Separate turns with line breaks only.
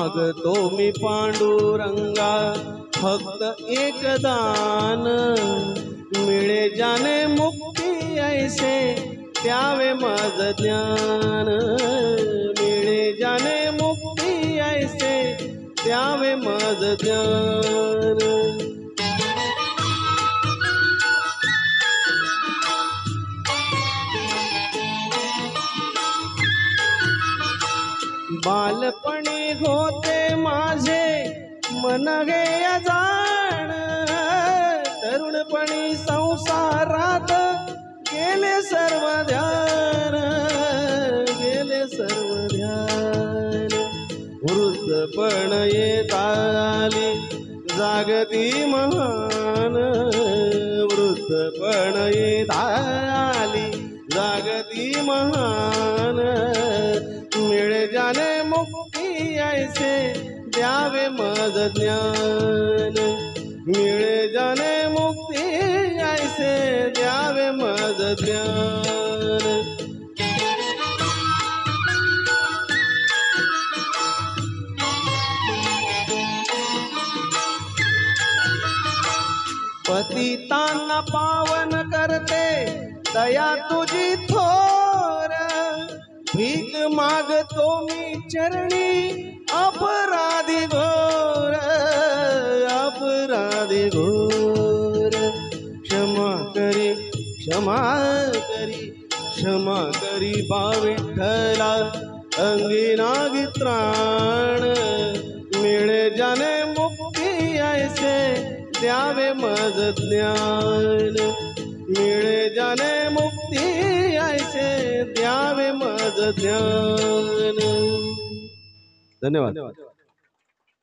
मागतो मी पांडुरंगा फक्त एक दान, मिळे जाने मुक्ती ऐसे द्यावे माझ ज्ञान, मिळे जाने मुक्ती ऐसे द्यावे माझ ज्ञान। बालपणी होते माझे मन गे अजाण, तरुणपणी संसारात गेले सर्व ध्यान, गेले सर्व ध्यान। वृद्धपण येत आली जागती महान, वृद्धपण येत आली जागती महान, मिळे जाने मुक्ती ऐसे द्यावे माझ ज्ञान, मिळे जाने मुक्ती ऐसे द्यावे माझ ज्ञान। पतितांना पावन करते दया तुझी थोर, भीक मागतो मी चरणी अपराधी घोर, अपराधी घोर। क्षमा करी क्षमा करी क्षमा करी बा विठ्ठला, अंगी नागी त्राण, मिळे जाने मुक्ती ऐसे द्यावे माझ ज्ञान, मिळे जाने मुक्ती ऐसे द्यावे माझ ज्ञान। धन्यवाद।